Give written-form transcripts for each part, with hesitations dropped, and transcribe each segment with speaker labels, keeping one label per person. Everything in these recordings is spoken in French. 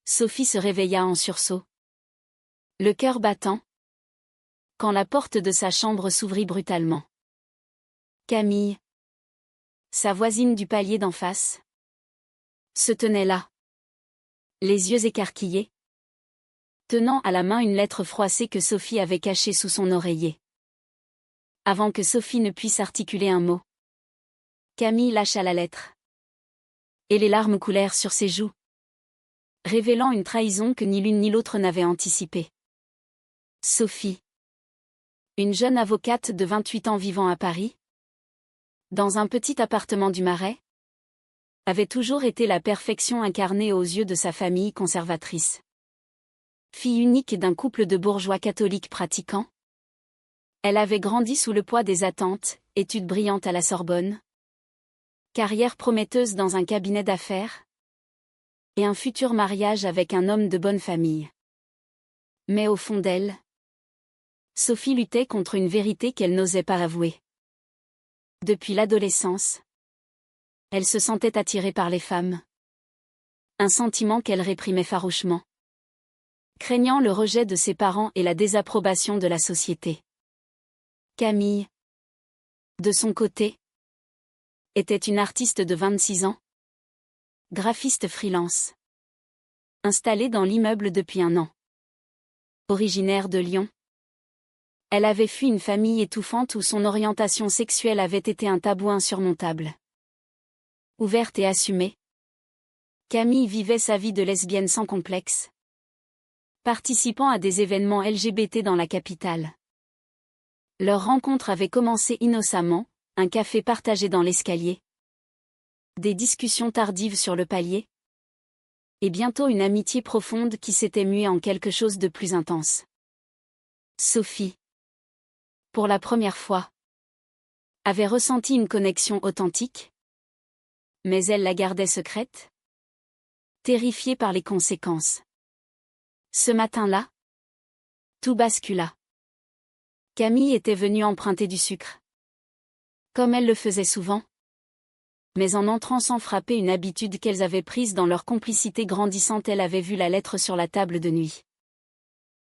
Speaker 1: Sophie se réveilla en sursaut, le cœur battant, quand la porte de sa chambre s'ouvrit brutalement. Camille, sa voisine du palier d'en face, se tenait là, les yeux écarquillés, tenant à la main une lettre froissée que Sophie avait cachée sous son oreiller. Avant que Sophie ne puisse articuler un mot, Camille lâcha la lettre. Et les larmes coulèrent sur ses joues, révélant une trahison que ni l'une ni l'autre n'avaient anticipée. Sophie, une jeune avocate de 28 ans vivant à Paris, dans un petit appartement du Marais, avait toujours été la perfection incarnée aux yeux de sa famille conservatrice. Fille unique d'un couple de bourgeois catholiques pratiquants, elle avait grandi sous le poids des attentes, études brillantes à la Sorbonne, carrière prometteuse dans un cabinet d'affaires, et un futur mariage avec un homme de bonne famille. Mais au fond d'elle, Sophie luttait contre une vérité qu'elle n'osait pas avouer. Depuis l'adolescence, elle se sentait attirée par les femmes. Un sentiment qu'elle réprimait farouchement, craignant le rejet de ses parents et la désapprobation de la société. Camille, de son côté, était une artiste de 26 ans, graphiste freelance, installée dans l'immeuble depuis un an. Originaire de Lyon, elle avait fui une famille étouffante où son orientation sexuelle avait été un tabou insurmontable. Ouverte et assumée, Camille vivait sa vie de lesbienne sans complexe, participant à des événements LGBT dans la capitale. Leur rencontre avait commencé innocemment, un café partagé dans l'escalier, des discussions tardives sur le palier, et bientôt une amitié profonde qui s'était muée en quelque chose de plus intense. Sophie, pour la première fois, avait ressenti une connexion authentique, mais elle la gardait secrète, terrifiée par les conséquences. Ce matin-là, tout bascula. Camille était venue emprunter du sucre, comme elle le faisait souvent, mais en entrant sans frapper, une habitude qu'elles avaient prise dans leur complicité grandissante. Elle avait vu la lettre sur la table de nuit.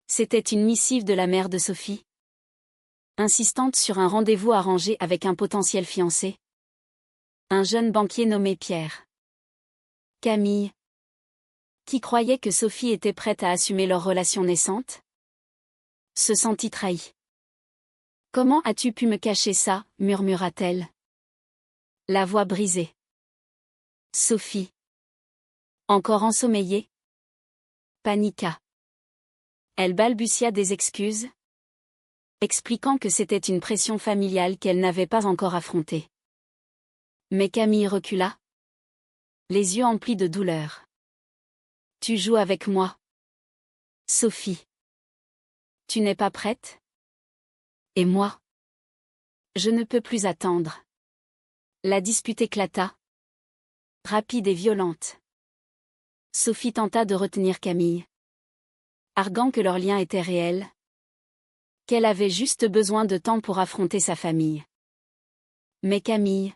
Speaker 1: C'était une missive de la mère de Sophie, insistante sur un rendez-vous arrangé avec un potentiel fiancé, un jeune banquier nommé Pierre. Camille, qui croyait que Sophie était prête à assumer leur relation naissante, se sentit trahie. « Comment as-tu pu me cacher ça ?» murmura-t-elle, la voix brisée. Sophie, encore ensommeillée, paniqua. Elle balbutia des excuses, expliquant que c'était une pression familiale qu'elle n'avait pas encore affrontée. Mais Camille recula, les yeux emplis de douleur. « Tu joues avec moi, Sophie. Tu n'es pas prête ? Et moi ? Je ne peux plus attendre. » La dispute éclata, rapide et violente. Sophie tenta de retenir Camille, arguant que leur lien était réel, qu'elle avait juste besoin de temps pour affronter sa famille. Mais Camille,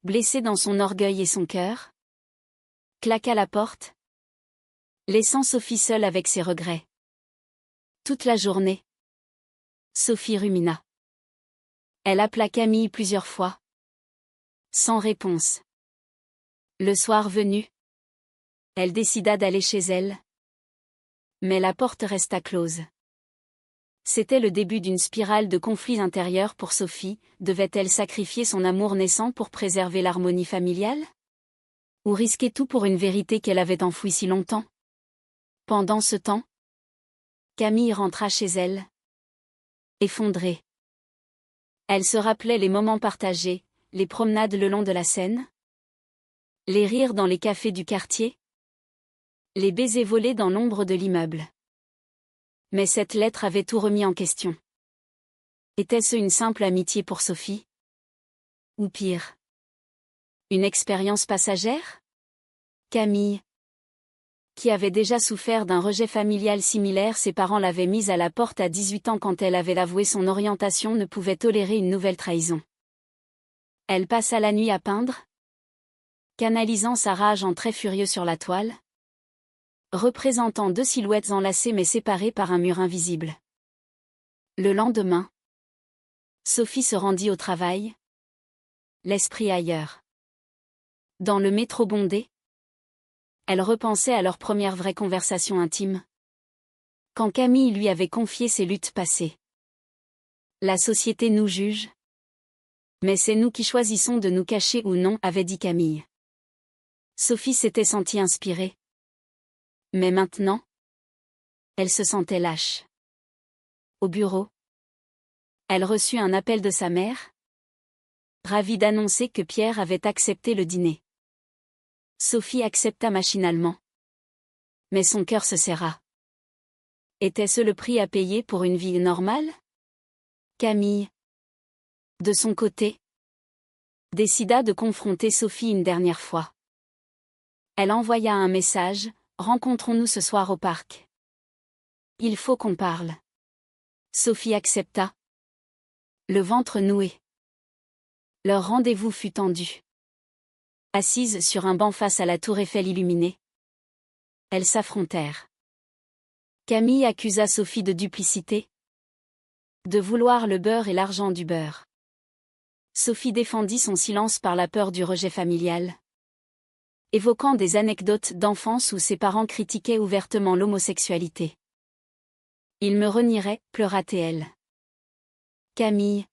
Speaker 1: blessée dans son orgueil et son cœur, claqua la porte, laissant Sophie seule avec ses regrets. Toute la journée, Sophie rumina. Elle appela Camille plusieurs fois, sans réponse. Le soir venu, elle décida d'aller chez elle, mais la porte resta close. C'était le début d'une spirale de conflits intérieurs pour Sophie. Devait-elle sacrifier son amour naissant pour préserver l'harmonie familiale ? Ou risquer tout pour une vérité qu'elle avait enfouie si longtemps ? Pendant ce temps, Camille rentra chez elle, effondrée. Elle se rappelait les moments partagés, les promenades le long de la Seine, les rires dans les cafés du quartier, les baisers volés dans l'ombre de l'immeuble. Mais cette lettre avait tout remis en question. Était-ce une simple amitié pour Sophie ? Ou pire, une expérience passagère ? Camille, qui avait déjà souffert d'un rejet familial similaire, ses parents l'avaient mise à la porte à 18 ans quand elle avait avoué son orientation, ne pouvait tolérer une nouvelle trahison. Elle passa la nuit à peindre, canalisant sa rage en traits furieux sur la toile, représentant deux silhouettes enlacées mais séparées par un mur invisible. Le lendemain, Sophie se rendit au travail, l'esprit ailleurs. Dans le métro bondé, elle repensait à leur première vraie conversation intime. Quand Camille lui avait confié ses luttes passées. La société nous juge. Mais c'est nous qui choisissons de nous cacher ou non, avait dit Camille. Sophie s'était sentie inspirée. Mais maintenant, elle se sentait lâche. Au bureau, elle reçut un appel de sa mère, ravie d'annoncer que Pierre avait accepté le dîner. Sophie accepta machinalement. Mais son cœur se serra. Était-ce le prix à payer pour une vie normale? Camille, de son côté, décida de confronter Sophie une dernière fois. Elle envoya un message, « Rencontrons-nous ce soir au parc. Il faut qu'on parle. » Sophie accepta. Le ventre noué. Leur rendez-vous fut tendu. Assises sur un banc face à la tour Eiffel illuminée, elles s'affrontèrent. Camille accusa Sophie de duplicité, de vouloir le beurre et l'argent du beurre. Sophie défendit son silence par la peur du rejet familial, évoquant des anecdotes d'enfance où ses parents critiquaient ouvertement l'homosexualité. « Il me renierait », pleura-t-elle. Camille,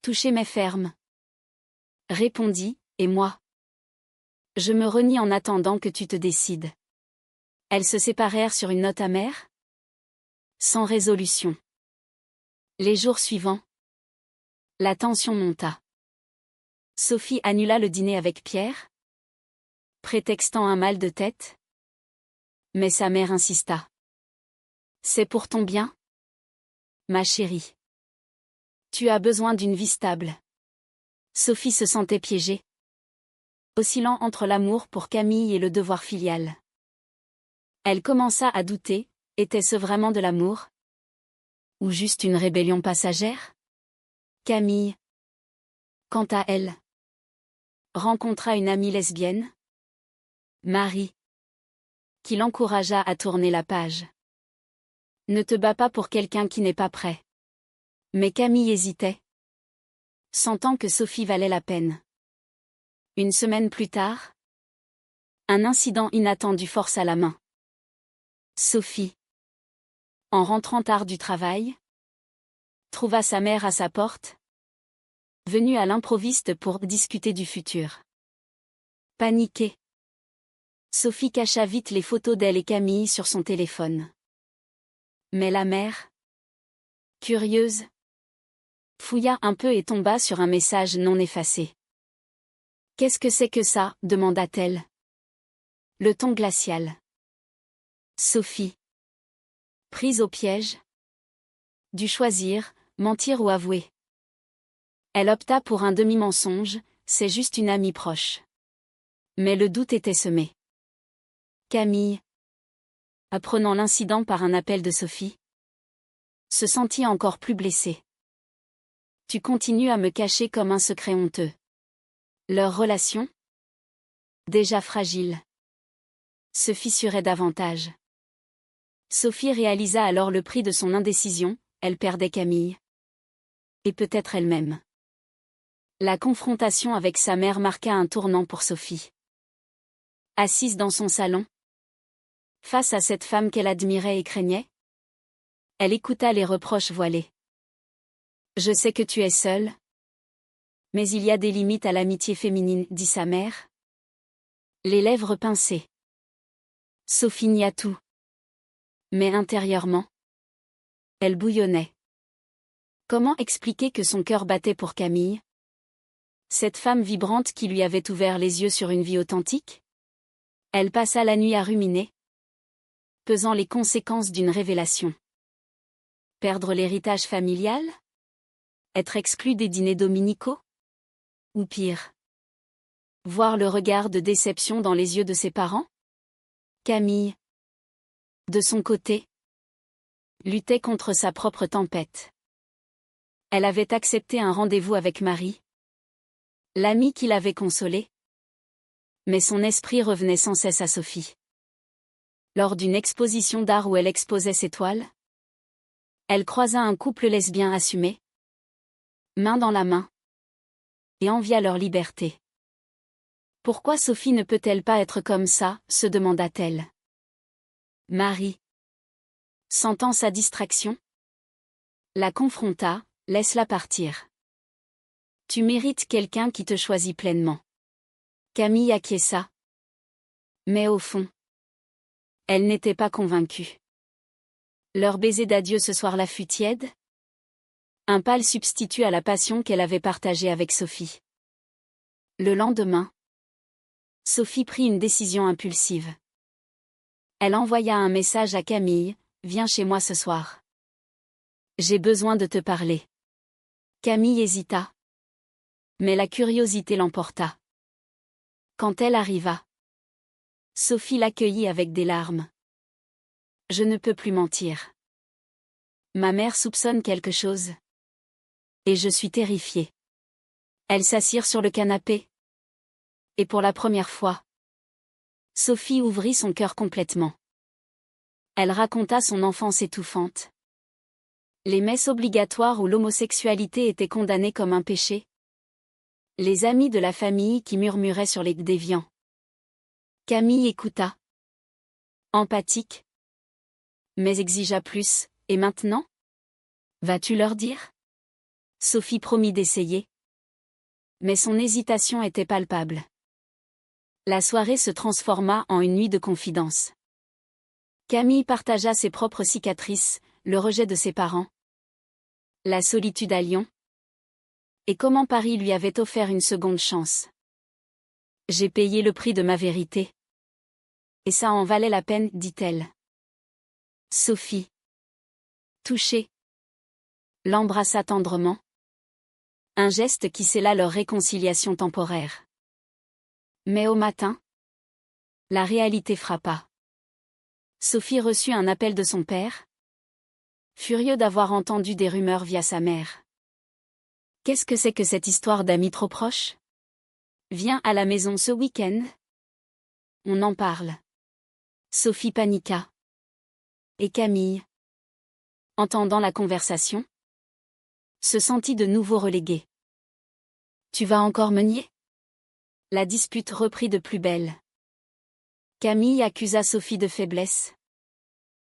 Speaker 1: touchée mais ferme, répondit, « Et moi ? Je me renie en attendant que tu te décides. » Elles se séparèrent sur une note amère, sans résolution. Les jours suivants, la tension monta. Sophie annula le dîner avec Pierre, prétextant un mal de tête. Mais sa mère insista. « C'est pour ton bien, ma chérie. Tu as besoin d'une vie stable. » Sophie se sentait piégée, oscillant entre l'amour pour Camille et le devoir filial. Elle commença à douter, était-ce vraiment de l'amour? Ou juste une rébellion passagère? Camille, quant à elle, rencontra une amie lesbienne, Marie, qui l'encouragea à tourner la page. Ne te bats pas pour quelqu'un qui n'est pas prêt. Mais Camille hésitait, sentant que Sophie valait la peine. Une semaine plus tard, un incident inattendu força la main. Sophie, en rentrant tard du travail, trouva sa mère à sa porte, venue à l'improviste pour discuter du futur. Paniquée, Sophie cacha vite les photos d'elle et Camille sur son téléphone. Mais la mère, curieuse, fouilla un peu et tomba sur un message non effacé. « Qu'est-ce que c'est que ça ?» demanda-t-elle. Le ton glacial. Sophie, prise au piège, dut choisir, mentir ou avouer. Elle opta pour un demi-mensonge, c'est juste une amie proche. Mais le doute était semé. Camille, apprenant l'incident par un appel de Sophie, se sentit encore plus blessée. Tu continues à me cacher comme un secret honteux. Leur relation, déjà fragile, se fissurait davantage. Sophie réalisa alors le prix de son indécision, elle perdait Camille. Et peut-être elle-même. La confrontation avec sa mère marqua un tournant pour Sophie. Assise dans son salon, face à cette femme qu'elle admirait et craignait, elle écouta les reproches voilés. « Je sais que tu es seule. Mais il y a des limites à l'amitié féminine, » dit sa mère. Les lèvres pincées. Sophie nia tout. Mais intérieurement, elle bouillonnait. Comment expliquer que son cœur battait pour Camille? Cette femme vibrante qui lui avait ouvert les yeux sur une vie authentique? Elle passa la nuit à ruminer, pesant les conséquences d'une révélation. Perdre l'héritage familial? Être exclue des dîners dominicaux? Ou pire, voir le regard de déception dans les yeux de ses parents? Camille, de son côté, luttait contre sa propre tempête. Elle avait accepté un rendez-vous avec Marie, l'amie qui l'avait consolée. Mais son esprit revenait sans cesse à Sophie. Lors d'une exposition d'art où elle exposait ses toiles, elle croisa un couple lesbien assumé, main dans la main, et envia leur liberté. Pourquoi Sophie ne peut-elle pas être comme ça, se demanda-t-elle. Marie, sentant sa distraction, la confronta, laisse-la partir. Tu mérites quelqu'un qui te choisit pleinement. Camille acquiesça. Mais au fond, elle n'était pas convaincue. Leur baiser d'adieu ce soir-là fut tiède. Un pâle substitut à la passion qu'elle avait partagée avec Sophie. Le lendemain, Sophie prit une décision impulsive. Elle envoya un message à Camille, « Viens chez moi ce soir. J'ai besoin de te parler. » Camille hésita. Mais la curiosité l'emporta. Quand elle arriva, Sophie l'accueillit avec des larmes. « Je ne peux plus mentir. Ma mère soupçonne quelque chose. Et je suis terrifiée. » Elles s'assirent sur le canapé. Et pour la première fois, Sophie ouvrit son cœur complètement. Elle raconta son enfance étouffante. Les messes obligatoires où l'homosexualité était condamnée comme un péché. Les amis de la famille qui murmuraient sur les déviants. Camille écouta. Empathique. Mais exigea plus, et maintenant? Vas-tu leur dire? Sophie promit d'essayer. Mais son hésitation était palpable. La soirée se transforma en une nuit de confidence. Camille partagea ses propres cicatrices, le rejet de ses parents, la solitude à Lyon, et comment Paris lui avait offert une seconde chance. J'ai payé le prix de ma vérité. Et ça en valait la peine, dit-elle. Sophie, touchée, l'embrassa tendrement. Un geste qui scella leur réconciliation temporaire. Mais au matin, la réalité frappa. Sophie reçut un appel de son père, furieux d'avoir entendu des rumeurs via sa mère. Qu'est-ce que c'est que cette histoire d'amis trop proches? Viens à la maison ce week-end? On en parle. Sophie paniqua. Et Camille, entendant la conversation, se sentit de nouveau reléguée. Tu vas encore me nier? La dispute reprit de plus belle. Camille accusa Sophie de faiblesse,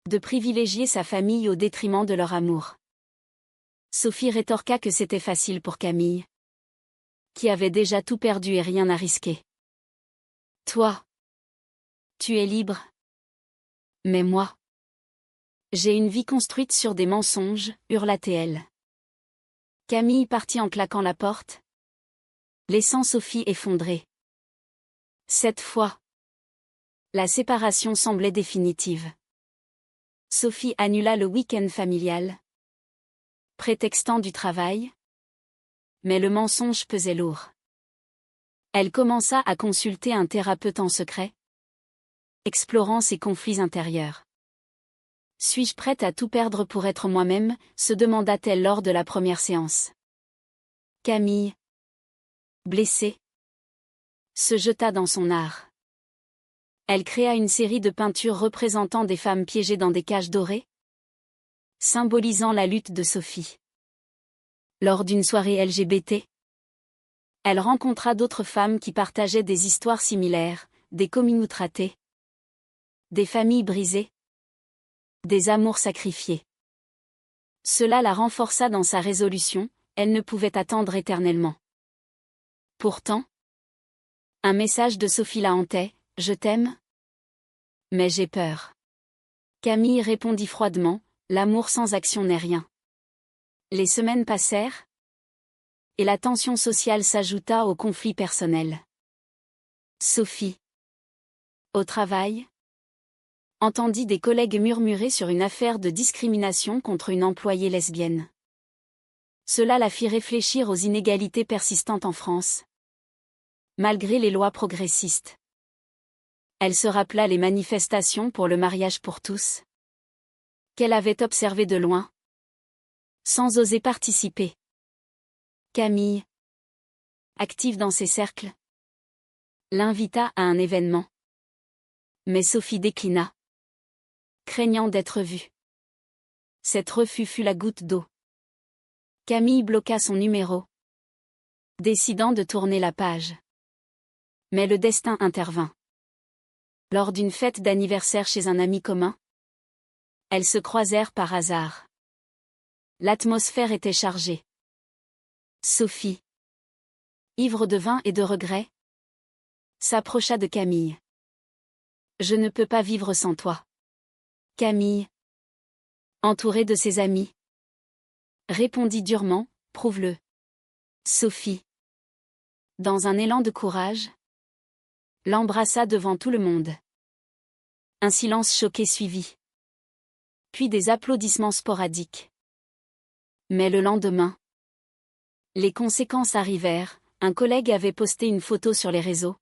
Speaker 1: de privilégier sa famille au détriment de leur amour. Sophie rétorqua que c'était facile pour Camille, qui avait déjà tout perdu et rien à risquer. Toi, tu es libre. Mais moi, j'ai une vie construite sur des mensonges, hurla-t-elle. Camille partit en claquant la porte, laissant Sophie effondrée. Cette fois, la séparation semblait définitive. Sophie annula le week-end familial, prétextant du travail. Mais le mensonge pesait lourd. Elle commença à consulter un thérapeute en secret, explorant ses conflits intérieurs. Suis-je prête à tout perdre pour être moi-même, se demanda-t-elle lors de la première séance. Camille, blessée, se jeta dans son art. Elle créa une série de peintures représentant des femmes piégées dans des cages dorées, symbolisant la lutte de Sophie. Lors d'une soirée LGBT, elle rencontra d'autres femmes qui partageaient des histoires similaires, des communautés ratées, des familles brisées, des amours sacrifiés. Cela la renforça dans sa résolution, elle ne pouvait attendre éternellement. Pourtant, un message de Sophie la hantait, « Je t'aime, mais j'ai peur. » Camille répondit froidement, « L'amour sans action n'est rien. » Les semaines passèrent, et la tension sociale s'ajouta au conflit personnel. Sophie, au travail, entendit des collègues murmurer sur une affaire de discrimination contre une employée lesbienne. Cela la fit réfléchir aux inégalités persistantes en France, malgré les lois progressistes. Elle se rappela les manifestations pour le mariage pour tous, qu'elle avait observées de loin, sans oser participer. Camille, active dans ses cercles, l'invita à un événement. Mais Sophie déclina. craignant d'être vue. Cet refus fut la goutte d'eau. Camille bloqua son numéro, décidant de tourner la page. Mais le destin intervint. Lors d'une fête d'anniversaire chez un ami commun, elles se croisèrent par hasard. L'atmosphère était chargée. Sophie, ivre de vin et de regrets, s'approcha de Camille. « Je ne peux pas vivre sans toi. » Camille, entourée de ses amis, répondit durement, « Prouve-le. » Sophie, dans un élan de courage, l'embrassa devant tout le monde. Un silence choqué suivit. Puis des applaudissements sporadiques. Mais le lendemain, les conséquences arrivèrent. Un collègue avait posté une photo sur les réseaux.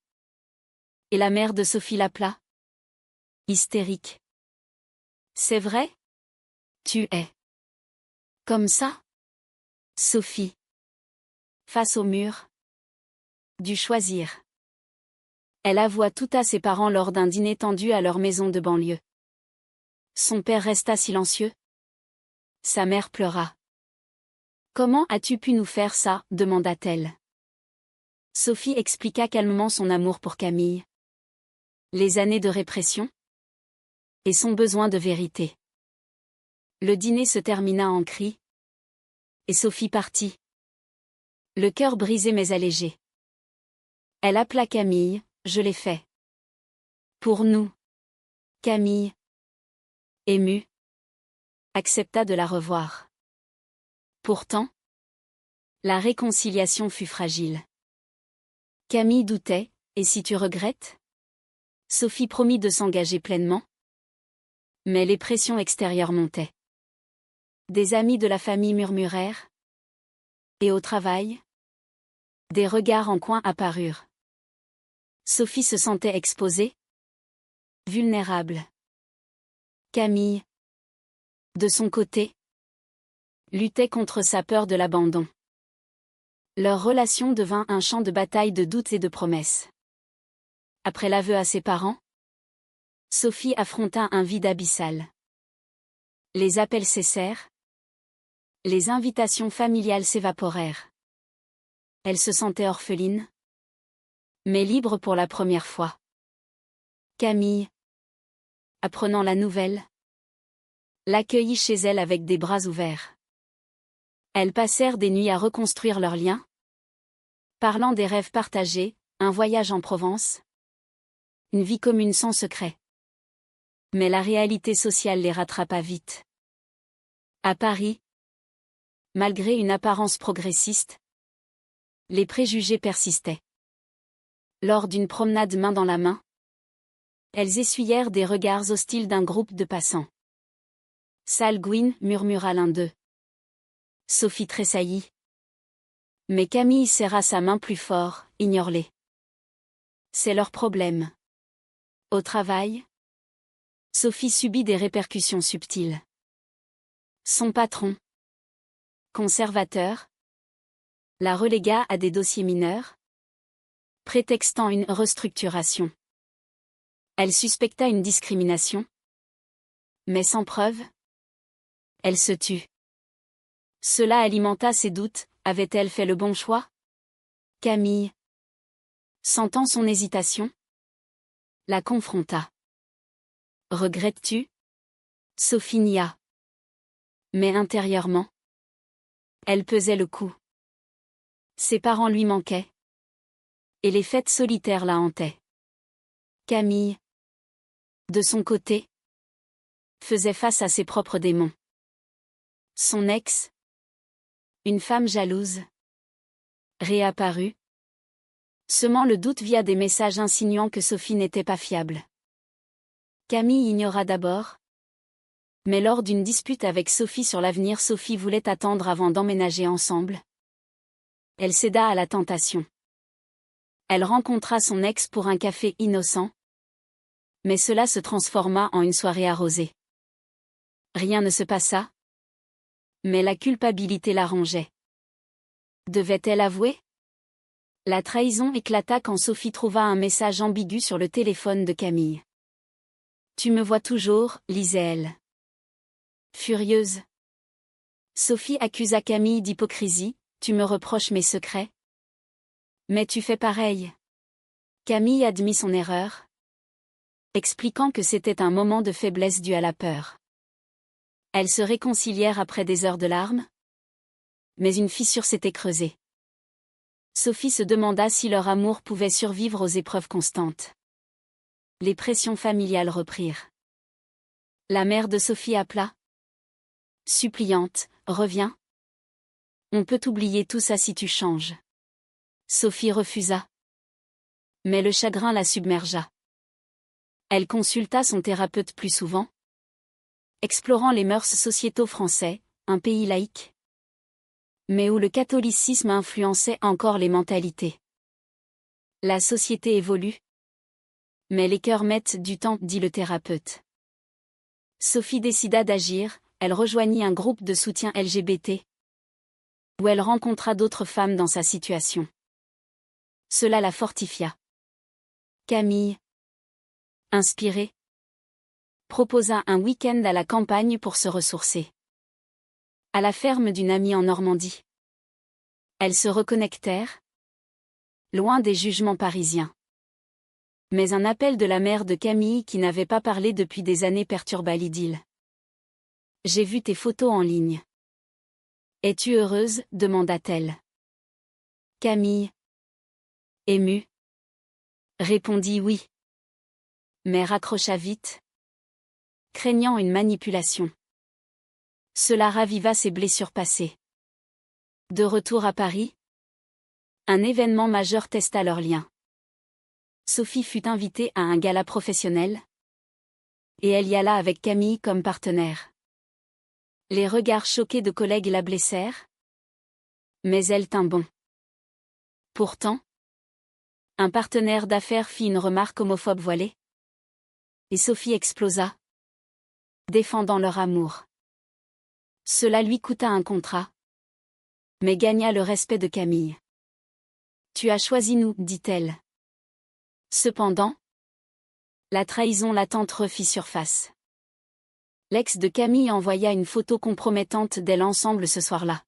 Speaker 1: Et la mère de Sophie l'appela. Hystérique. « C'est vrai? Tu es comme ça? » Sophie, face au mur, dut choisir. Elle avoua tout à ses parents lors d'un dîner tendu à leur maison de banlieue. Son père resta silencieux. Sa mère pleura. « Comment as-tu pu nous faire ça ?» demanda-t-elle. Sophie expliqua calmement son amour pour Camille, les années de répression et son besoin de vérité. Le dîner se termina en cris, et Sophie partit, le cœur brisé mais allégé. Elle appela Camille, « Je l'ai fait. Pour nous. » Camille, émue, accepta de la revoir. Pourtant, la réconciliation fut fragile. Camille doutait, « Et si tu regrettes ?» Sophie promit de s'engager pleinement. Mais les pressions extérieures montaient. Des amis de la famille murmurèrent. Et au travail, des regards en coin apparurent. Sophie se sentait exposée, vulnérable. Camille, de son côté, luttait contre sa peur de l'abandon. Leur relation devint un champ de bataille de doutes et de promesses. Après l'aveu à ses parents, Sophie affronta un vide abyssal. Les appels cessèrent. Les invitations familiales s'évaporèrent. Elle se sentait orpheline, mais libre pour la première fois. Camille, apprenant la nouvelle, l'accueillit chez elle avec des bras ouverts. Elles passèrent des nuits à reconstruire leurs liens, parlant des rêves partagés, un voyage en Provence, une vie commune sans secret. Mais la réalité sociale les rattrapa vite. À Paris, malgré une apparence progressiste, les préjugés persistaient. Lors d'une promenade main dans la main, elles essuyèrent des regards hostiles d'un groupe de passants. « Sale Gouine » murmura l'un d'eux. Sophie tressaillit. Mais Camille serra sa main plus fort, « Ignore-les. C'est leur problème. » Au travail, Sophie subit des répercussions subtiles. Son patron, conservateur, la relégua à des dossiers mineurs, prétextant une restructuration. Elle suspecta une discrimination. Mais sans preuve, elle se tut. Cela alimenta ses doutes, avait-elle fait le bon choix? Camille, sentant son hésitation, la confronta. Regrettes-tu? Sophie nia. Mais intérieurement, elle pesait le coup. Ses parents lui manquaient. Et les fêtes solitaires la hantaient. Camille, de son côté, faisait face à ses propres démons. Son ex, une femme jalouse, réapparut, semant le doute via des messages insinuant que Sophie n'était pas fiable. Camille ignora d'abord. Mais lors d'une dispute avec Sophie sur l'avenir, Sophie voulait attendre avant d'emménager ensemble. Elle céda à la tentation. Elle rencontra son ex pour un café innocent. Mais cela se transforma en une soirée arrosée. Rien ne se passa. Mais la culpabilité la rongeait. Devait-elle avouer? La trahison éclata quand Sophie trouva un message ambigu sur le téléphone de Camille. Tu me vois toujours, lisait-elle. Furieuse. Sophie accusa Camille d'hypocrisie, tu me reproches mes secrets. Mais tu fais pareil. Camille admit son erreur, expliquant que c'était un moment de faiblesse dû à la peur. Elles se réconcilièrent après des heures de larmes, mais une fissure s'était creusée. Sophie se demanda si leur amour pouvait survivre aux épreuves constantes. Les pressions familiales reprirent. La mère de Sophie appela. Suppliante, reviens. On peut oublier tout ça si tu changes. Sophie refusa. Mais le chagrin la submergea. Elle consulta son thérapeute plus souvent, explorant les mœurs sociétaux français, un pays laïque, mais où le catholicisme influençait encore les mentalités. La société évolue, mais les cœurs mettent du temps, dit le thérapeute. Sophie décida d'agir, elle rejoignit un groupe de soutien LGBT, où elle rencontra d'autres femmes dans sa situation. Cela la fortifia. Camille, inspirée, proposa un week-end à la campagne pour se ressourcer. À la ferme d'une amie en Normandie. Elles se reconnectèrent, loin des jugements parisiens. Mais un appel de la mère de Camille qui n'avait pas parlé depuis des années perturba l'idylle. J'ai vu tes photos en ligne. Es-tu heureuse, demanda-t-elle. Camille, émue, répondit oui. Mais raccrocha vite, craignant une manipulation. Cela raviva ses blessures passées. De retour à Paris, un événement majeur testa leur lien. Sophie fut invitée à un gala professionnel, et elle y alla avec Camille comme partenaire. Les regards choqués de collègues la blessèrent, mais elle tint bon. Pourtant, un partenaire d'affaires fit une remarque homophobe voilée, et Sophie explosa, défendant leur amour. Cela lui coûta un contrat, mais gagna le respect de Camille. Tu as choisi nous, dit-elle. Cependant, la trahison latente refit surface. L'ex de Camille envoya une photo compromettante d'elle ensemble ce soir-là.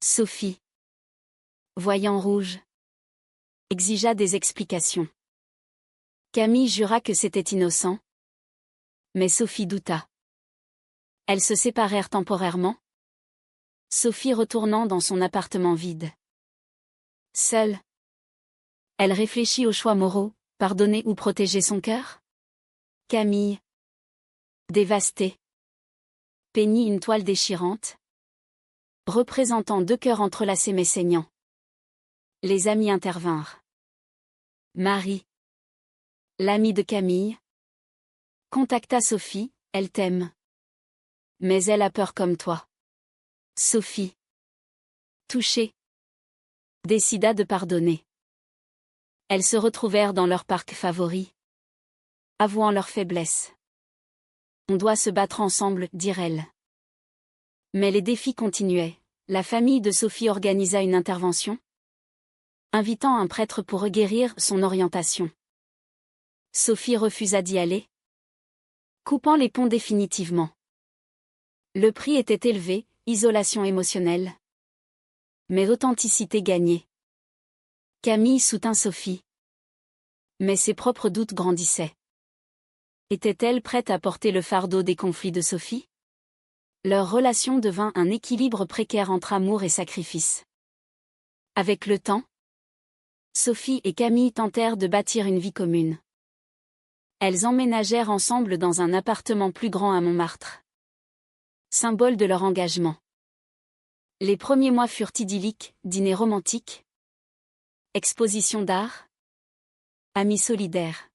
Speaker 1: Sophie, voyant rouge, exigea des explications. Camille jura que c'était innocent, mais Sophie douta. Elles se séparèrent temporairement, Sophie retournant dans son appartement vide. Seule, elle réfléchit aux choix moraux, pardonner ou protéger son cœur. Camille, dévastée, peignit une toile déchirante, représentant deux cœurs entrelacés mais saignants. Les amis intervinrent. Marie, l'amie de Camille, contacta Sophie, elle t'aime. Mais elle a peur comme toi. Sophie, touchée, décida de pardonner. Elles se retrouvèrent dans leur parc favori, avouant leur faiblesse. On doit se battre ensemble, dirent-elles. Mais les défis continuaient. La famille de Sophie organisa une intervention, invitant un prêtre pour guérir son orientation. Sophie refusa d'y aller, coupant les ponts définitivement. Le prix était élevé, isolation émotionnelle. Mais l'authenticité gagnait. Camille soutint Sophie. Mais ses propres doutes grandissaient. Était-elle prête à porter le fardeau des conflits de Sophie? Leur relation devint un équilibre précaire entre amour et sacrifice. Avec le temps, Sophie et Camille tentèrent de bâtir une vie commune. Elles emménagèrent ensemble dans un appartement plus grand à Montmartre, symbole de leur engagement. Les premiers mois furent idylliques, dîners romantiques, expositions d'art, amis solidaires.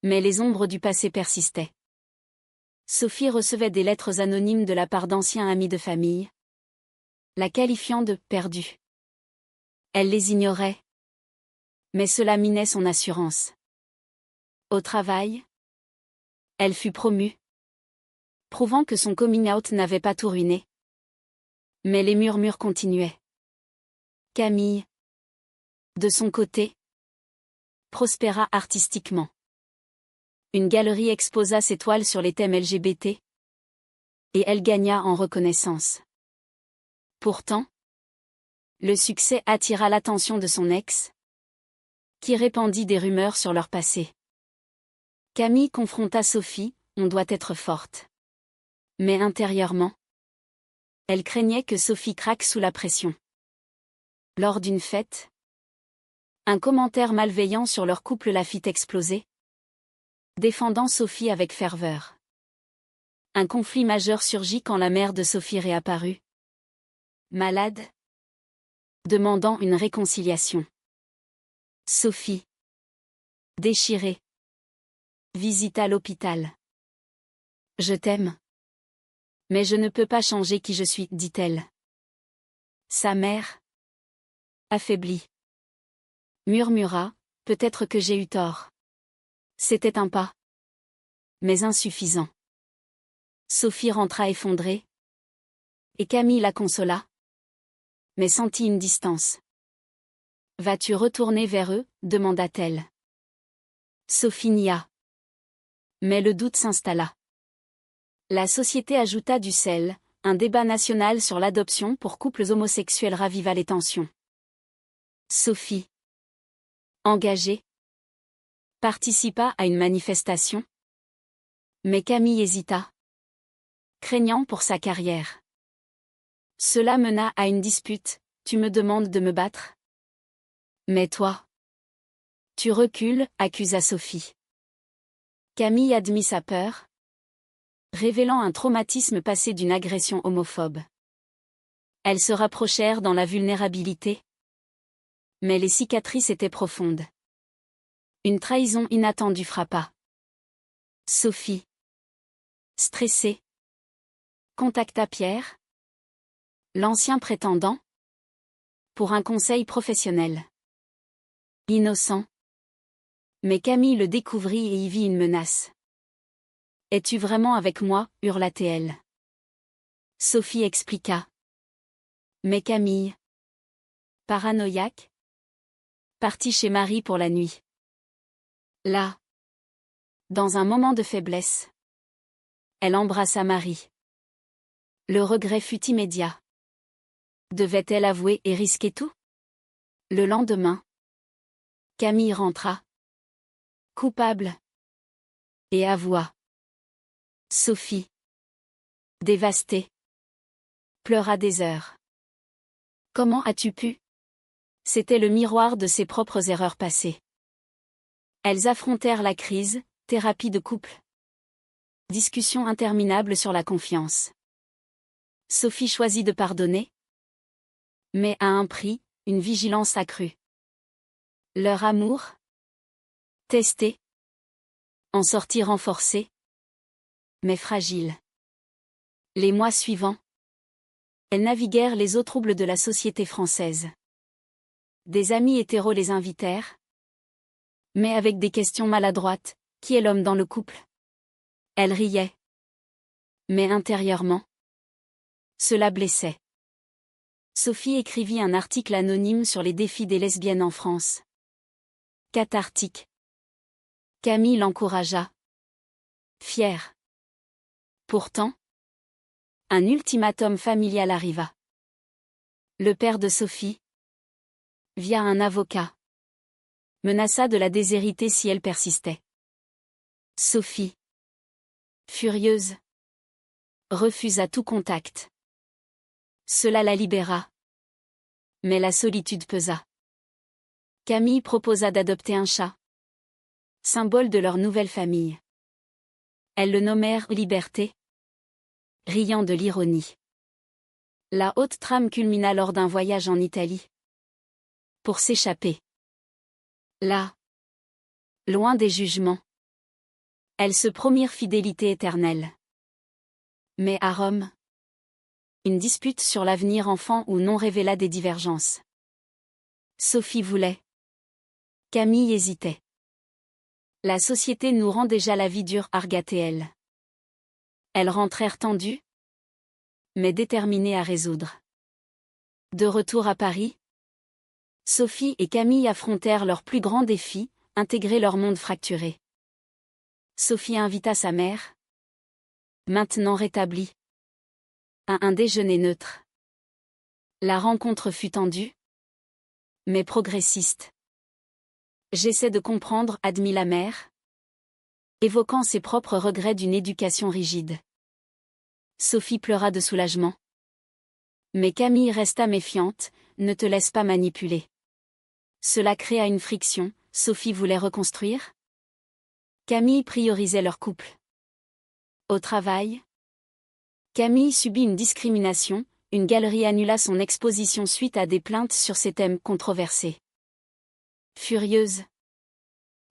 Speaker 1: Mais les ombres du passé persistaient. Sophie recevait des lettres anonymes de la part d'anciens amis de famille, la qualifiant de « perdue ». Elle les ignorait, mais cela minait son assurance. Au travail, elle fut promue, prouvant que son coming out n'avait pas tout ruiné. Mais les murmures continuaient. Camille, de son côté, prospéra artistiquement. Une galerie exposa ses toiles sur les thèmes LGBT. Et elle gagna en reconnaissance. Pourtant, le succès attira l'attention de son ex, qui répandit des rumeurs sur leur passé. Camille confronta Sophie, on doit être forte. Mais intérieurement, elle craignait que Sophie craque sous la pression. Lors d'une fête, un commentaire malveillant sur leur couple la fit exploser, défendant Sophie avec ferveur. Un conflit majeur surgit quand la mère de Sophie réapparut, malade, demandant une réconciliation. Sophie, déchirée, visita l'hôpital. « Je t'aime. Mais je ne peux pas changer qui je suis, dit-elle. » Sa mère, affaiblie, murmura, « Peut-être que j'ai eu tort. » C'était un pas, mais insuffisant. Sophie rentra effondrée, et Camille la consola, mais sentit une distance. « Vas-tu retourner vers eux ?» demanda-t-elle. Sophie nia. Mais le doute s'installa. La société ajouta du sel, un débat national sur l'adoption pour couples homosexuels raviva les tensions. Sophie, engagée, participa à une manifestation. Mais Camille hésita, craignant pour sa carrière. Cela mena à une dispute, « Tu me demandes de me battre ? Mais toi, tu recules » accusa Sophie. Camille admit sa peur, révélant un traumatisme passé d'une agression homophobe. Elles se rapprochèrent dans la vulnérabilité. Mais les cicatrices étaient profondes. Une trahison inattendue frappa. Sophie, stressée, contacta Pierre, l'ancien prétendant, pour un conseil professionnel. Innocent. Mais Camille le découvrit et y vit une menace. « Es-tu vraiment avec moi ?» hurla-t-elle. Sophie expliqua. Mais Camille, paranoïaque, partit chez Marie pour la nuit. Là, dans un moment de faiblesse, elle embrassa Marie. Le regret fut immédiat. Devait-elle avouer et risquer tout? Le lendemain, Camille rentra, coupable, et avoua. Sophie, dévastée, pleura des heures. Comment as-tu pu? C'était le miroir de ses propres erreurs passées. Elles affrontèrent la crise, thérapie de couple. Discussion interminable sur la confiance. Sophie choisit de pardonner, mais à un prix, une vigilance accrue. Leur amour, testé, en sortit renforcé, mais fragile. Les mois suivants, elles naviguèrent les eaux troubles de la société française. Des amis hétéros les invitèrent, mais avec des questions maladroites, qui est l'homme dans le couple? Elle riait. Mais intérieurement, cela blessait. Sophie écrivit un article anonyme sur les défis des lesbiennes en France. Cathartique. Camille l'encouragea. Fière. Pourtant, un ultimatum familial arriva. Le père de Sophie, via un avocat, menaça de la déshériter si elle persistait. Sophie, furieuse, refusa tout contact. Cela la libéra. Mais la solitude pesa. Camille proposa d'adopter un chat, symbole de leur nouvelle famille. Elles le nommèrent Liberté, riant de l'ironie. La haute trame culmina lors d'un voyage en Italie. Pour s'échapper. Là, loin des jugements, elles se promirent fidélité éternelle. Mais à Rome, une dispute sur l'avenir enfant ou non révéla des divergences. Sophie voulait. Camille hésitait. La société nous rend déjà la vie dure, arga-t-elle. Elles rentrèrent tendues, mais déterminées à résoudre. De retour à Paris, Sophie et Camille affrontèrent leur plus grand défi, intégrer leur monde fracturé. Sophie invita sa mère, maintenant rétablie, à un déjeuner neutre. La rencontre fut tendue, mais progressiste. J'essaie de comprendre, admit la mère, évoquant ses propres regrets d'une éducation rigide. Sophie pleura de soulagement. Mais Camille resta méfiante, ne te laisse pas manipuler. Cela créa une friction, Sophie voulait reconstruire. Camille priorisait leur couple. Au travail, Camille subit une discrimination, une galerie annula son exposition suite à des plaintes sur ces thèmes controversés. Furieuse,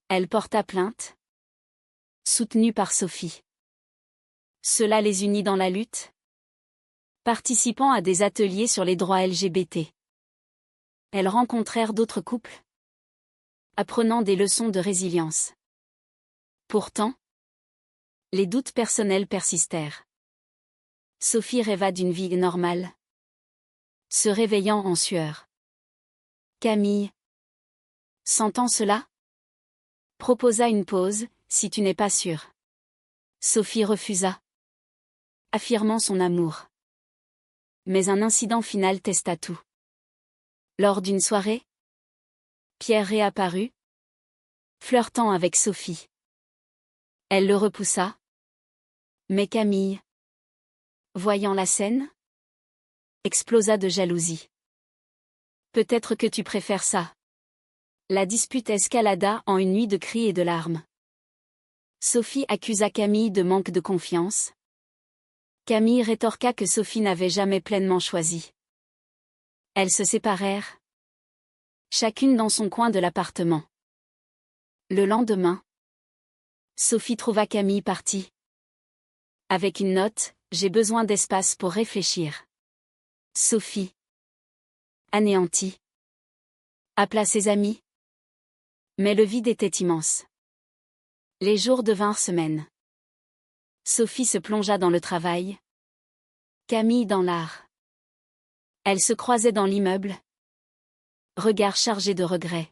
Speaker 1: elle porta plainte, soutenue par Sophie. Cela les unit dans la lutte, participant à des ateliers sur les droits LGBT. Elles rencontrèrent d'autres couples, apprenant des leçons de résilience. Pourtant, les doutes personnels persistèrent. Sophie rêva d'une vie normale, se réveillant en sueur. Camille, sentant cela, proposa une pause, si tu n'es pas sûre. Sophie refusa, affirmant son amour. Mais un incident final testa tout. Lors d'une soirée, Pierre réapparut, flirtant avec Sophie. Elle le repoussa. Mais Camille, voyant la scène, explosa de jalousie. Peut-être que tu préfères ça. La dispute escalada en une nuit de cris et de larmes. Sophie accusa Camille de manque de confiance. Camille rétorqua que Sophie n'avait jamais pleinement choisi. Elles se séparèrent, chacune dans son coin de l'appartement. Le lendemain, Sophie trouva Camille partie. Avec une note, j'ai besoin d'espace pour réfléchir. Sophie, anéantie, appela ses amis. Mais le vide était immense. Les jours devinrent semaines. Sophie se plongea dans le travail. Camille dans l'art. Elles se croisaient dans l'immeuble. Regard chargé de regrets.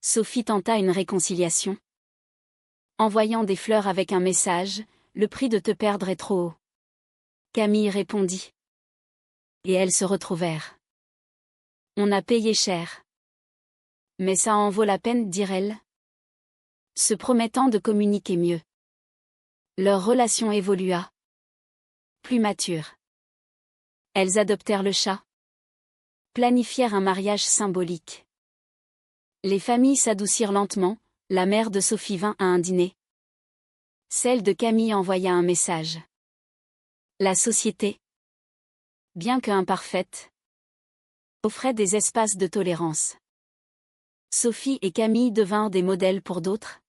Speaker 1: Sophie tenta une réconciliation. Envoyant des fleurs avec un message, le prix de te perdre est trop haut. Camille répondit. Et elles se retrouvèrent. On a payé cher. Mais ça en vaut la peine, dirent-elles, se promettant de communiquer mieux. Leur relation évolua. Plus mature. Elles adoptèrent le chat. Planifièrent un mariage symbolique. Les familles s'adoucirent lentement, la mère de Sophie vint à un dîner. Celle de Camille envoya un message. La société, bien que imparfaite, offrait des espaces de tolérance. Sophie et Camille devinrent des modèles pour d'autres,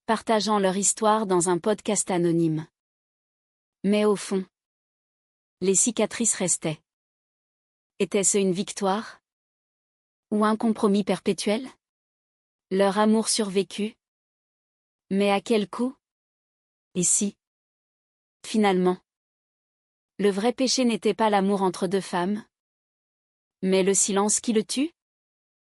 Speaker 1: partageant leur histoire dans un podcast anonyme. Mais au fond, les cicatrices restaient. Était-ce une victoire? Ou un compromis perpétuel? Leur amour survécut. Mais à quel coût? Et si, finalement, le vrai péché n'était pas l'amour entre deux femmes, mais le silence qui le tue?